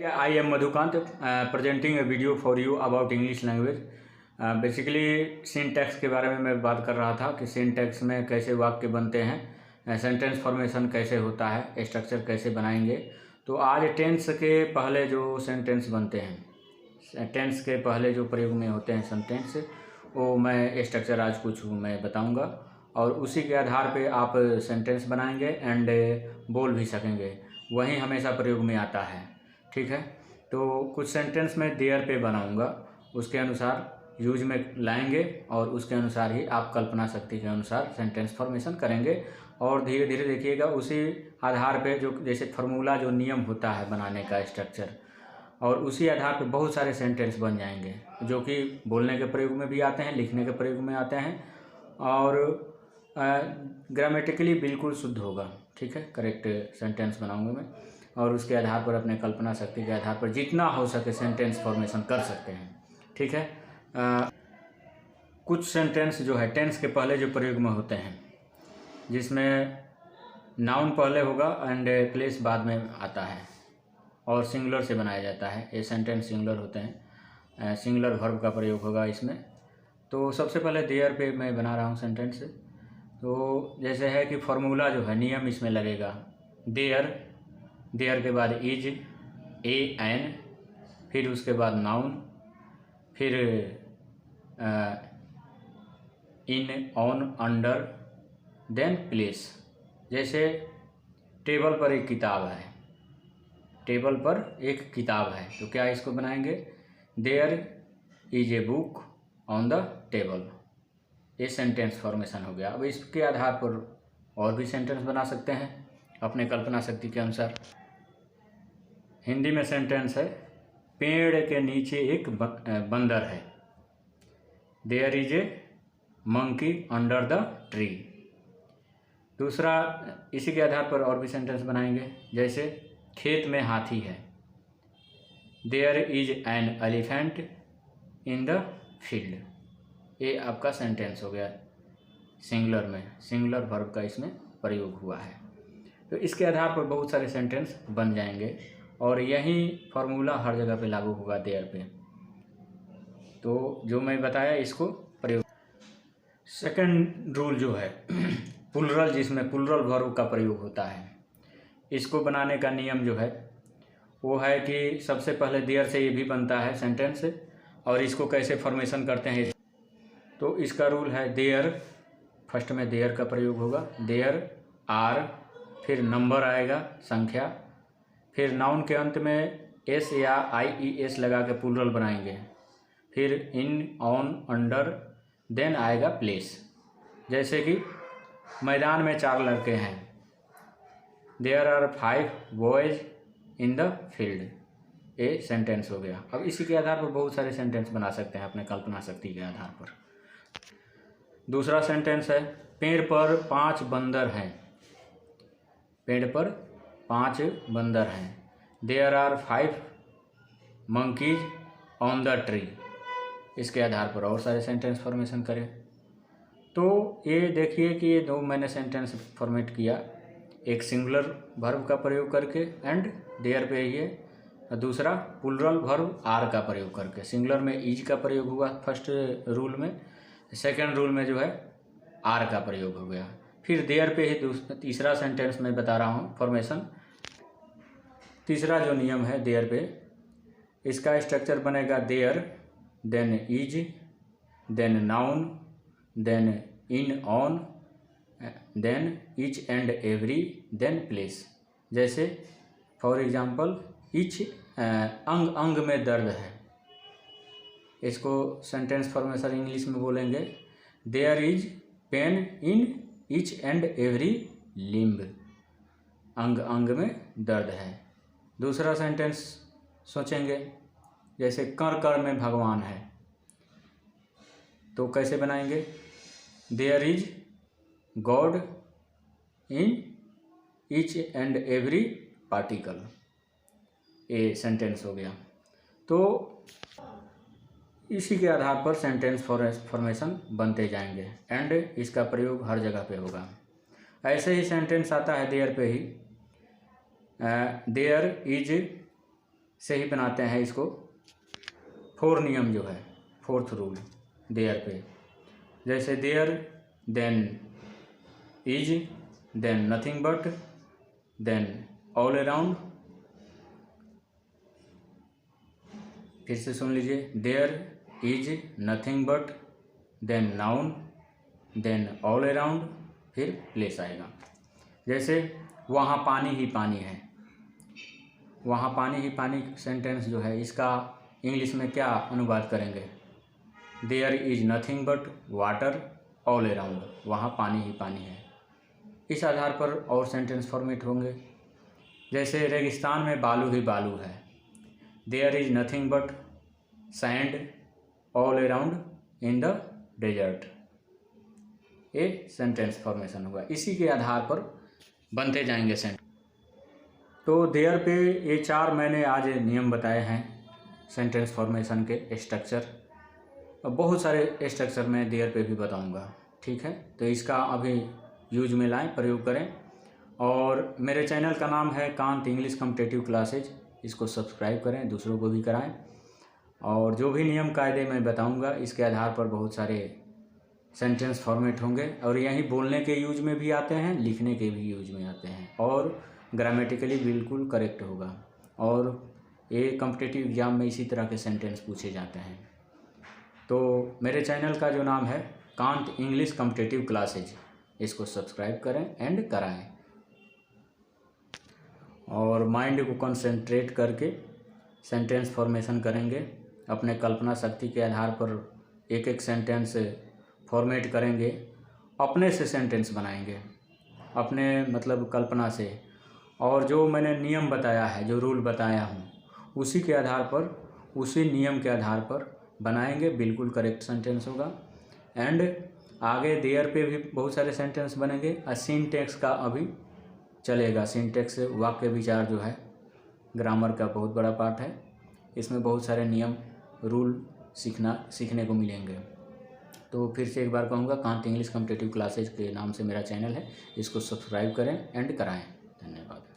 I am Madhukant, presenting a video for you about English language. Basically syntax के बारे में मैं बात कर रहा था कि सिंटैक्स में कैसे वाक्य बनते हैं, सेंटेंस फॉर्मेशन कैसे होता है, स्ट्रक्चर कैसे बनाएंगे। तो आज टेंस के पहले जो सेंटेंस बनते हैं, टेंस के पहले जो प्रयोग में होते हैं सेंटेंस, वो मैं स्ट्रक्चर आज कुछ मैं बताऊंगा और उसी के आधार पे आप सेंटेंस बनाएंगे एंड बोल भी सकेंगे। वही हमेशा प्रयोग में आता है, ठीक है। तो कुछ सेंटेंस मैं देयर पे बनाऊंगा, उसके अनुसार यूज में लाएंगे और उसके अनुसार ही आप कल्पना शक्ति के अनुसार सेंटेंस फॉर्मेशन करेंगे। और धीरे धीरे देखिएगा उसी आधार पे जो जैसे फार्मूला जो नियम होता है बनाने का स्ट्रक्चर, और उसी आधार पे बहुत सारे सेंटेंस बन जाएंगे जो कि बोलने के प्रयोग में भी आते हैं, लिखने के प्रयोग में आते हैं और ग्रामेटिकली बिल्कुल शुद्ध होगा, ठीक है। करेक्ट सेंटेंस बनाऊंगा मैं और उसके आधार पर अपने कल्पना शक्ति के आधार पर जितना हो सके सेंटेंस फॉर्मेशन कर सकते हैं, ठीक है। कुछ सेंटेंस जो है टेंस के पहले जो प्रयोग में होते हैं, जिसमें नाउन पहले होगा एंड प्लेस बाद में आता है और सिंगुलर से बनाया जाता है। ये सेंटेंस सिंगुलर होते हैं, सिंगुलर वर्ब का प्रयोग होगा इसमें। तो सबसे पहले देयर पे मैं बना रहा हूँ सेंटेंस। तो जैसे है कि फार्मूला जो है नियम इसमें लगेगा, देयर, देयर के बाद इज, ए एन, फिर उसके बाद नाउन, फिर in, on, under, then place. जैसे टेबल पर एक किताब है, टेबल पर एक किताब है, तो क्या इसको बनाएंगे, there is a book on the table. ये सेंटेंस फॉर्मेशन हो गया। अब इसके आधार पर और भी सेंटेंस बना सकते हैं अपने कल्पना शक्ति के अनुसार। हिंदी में सेंटेंस है, पेड़ के नीचे एक बंदर है, there is a monkey under the tree. दूसरा इसी के आधार पर और भी सेंटेंस बनाएंगे, जैसे खेत में हाथी है, there is an elephant in the field. ये आपका सेंटेंस हो गया सिंगुलर में, सिंगुलर वर्ब का इसमें प्रयोग हुआ है। तो इसके आधार पर बहुत सारे सेंटेंस बन जाएंगे और यही फार्मूला हर जगह पे लागू होगा देयर पे। तो जो मैं बताया इसको प्रयोग। सेकंड रूल जो है प्लुरल, जिसमें प्लुरल वर्ब का प्रयोग होता है, इसको बनाने का नियम जो है वो है कि सबसे पहले देयर से ये भी बनता है सेंटेंस, और इसको कैसे फॉर्मेशन करते हैं। तो इसका रूल है, देयर, फर्स्ट में देयर का प्रयोग होगा, देयर आर, फिर नंबर आएगा, संख्या, फिर नाउन के अंत में एस या आई ई एस लगा के प्लुरल बनाएंगे, फिर इन, ऑन, अंडर, देन आएगा प्लेस। जैसे कि मैदान में 4 लड़के हैं, there are 5 boys in the field. ये सेंटेंस हो गया। अब इसी के आधार पर बहुत सारे सेंटेंस बना सकते हैं अपने कल्पना शक्ति के आधार पर। दूसरा सेंटेंस है, पेड़ पर 5 बंदर हैं, पेड़ पर 5 बंदर हैं, there are 5 monkeys on the tree. इसके आधार पर और सारे सेंटेंस फॉर्मेशन करें। तो ये देखिए कि ये 2 मैंने सेंटेंस फॉर्मेट किया, एक सिंगुलर वर्ब का प्रयोग करके एंड देयर पे ही है, दूसरा प्लुरल वर्ब आर का प्रयोग करके। सिंगुलर में इज का प्रयोग हुआ फर्स्ट रूल में, सेकंड रूल में जो है आर का प्रयोग हो गया। फिर देयर पे ही तीसरा सेंटेंस मैं बता रहा हूँ फॉर्मेशन। तीसरा जो नियम है देयर पे, इसका स्ट्रक्चर बनेगा there, then is, then noun, then in, on, then each and every, then place. जैसे फॉर एग्जांपल ईच, अंग अंग में दर्द है, इसको सेंटेंस फॉर्मेशन इंग्लिश में बोलेंगे, there is pain in each and every limb. अंग अंग में दर्द है। दूसरा सेंटेंस सोचेंगे, जैसे कण कण में भगवान है, तो कैसे बनाएंगे, there is god in each and every particle. ये सेंटेंस हो गया। तो इसी के आधार पर सेंटेंस फॉर्मेशन बनते जाएंगे एंड इसका प्रयोग हर जगह पे होगा। ऐसे ही सेंटेंस आता है देयर पे ही, देयर इज से ही बनाते हैं इसको। 4 नियम जो है, 4th रूल देयर पे, जैसे there, then is, then nothing but, then all around. फिर से सुन लीजिए, there is nothing but, then noun, then all around, फिर प्लेस आएगा। जैसे वहाँ पानी ही पानी है, वहाँ पानी ही पानी सेंटेंस जो है इसका इंग्लिश में क्या अनुवाद करेंगे? There is nothing but water all around, वहाँ पानी ही पानी है। इस आधार पर और सेंटेंस फॉर्मेट होंगे। जैसे रेगिस्तान में बालू ही बालू है, there is nothing but sand all around in the desert. ये सेंटेंस फॉर्मेशन हुआ। इसी के आधार पर बनते जाएंगे सेंटेंस। तो देयर पे ये 4 मैंने आज नियम बताए हैं सेंटेंस फॉर्मेशन के स्ट्रक्चर। और बहुत सारे स्ट्रक्चर मैं देयर पे भी बताऊंगा, ठीक है। तो इसका अभी यूज में लाएं, प्रयोग करें। और मेरे चैनल का नाम है कांत इंग्लिश कॉम्पिटिटिव क्लासेज, इसको सब्सक्राइब करें, दूसरों को भी कराएं। और जो भी नियम कायदे मैं बताऊंगा इसके आधार पर बहुत सारे सेंटेंस फॉर्मेट होंगे। और यही बोलने के यूज में भी आते हैं, लिखने के भी यूज में आते हैं, और ग्रामेटिकली बिल्कुल करेक्ट होगा। और ये कॉम्पिटिटिव एग्जाम में इसी तरह के सेंटेंस पूछे जाते हैं। तो मेरे चैनल का जो नाम है कांत इंग्लिश कॉम्पिटिटिव क्लासेज, इसको सब्सक्राइब करें एंड कराएं। और माइंड को कंसंट्रेट करके सेंटेंस फॉर्मेशन करेंगे। अपने कल्पना शक्ति के आधार पर एक एक सेंटेंस फॉर्मेट करेंगे, अपने से सेंटेंस बनाएंगे, अपने मतलब कल्पना से। और जो मैंने नियम बताया है, जो रूल बताया हूँ, उसी के आधार पर, उसी नियम के आधार पर बनाएंगे, बिल्कुल करेक्ट सेंटेंस होगा। एंड आगे देयर पे भी बहुत सारे सेंटेंस बनेंगे। और सिंटैक्स का अभी चलेगा। सिंटैक्स वाक्य विचार जो है ग्रामर का बहुत बड़ा पार्ट है। इसमें बहुत सारे नियम रूल सीखने को मिलेंगे। तो फिर से एक बार कहूँगा, कांत इंग्लिश कॉम्पिटिटिव क्लासेज के नाम से मेरा चैनल है, इसको सब्सक्राइब करें एंड कराएं। धन्यवाद।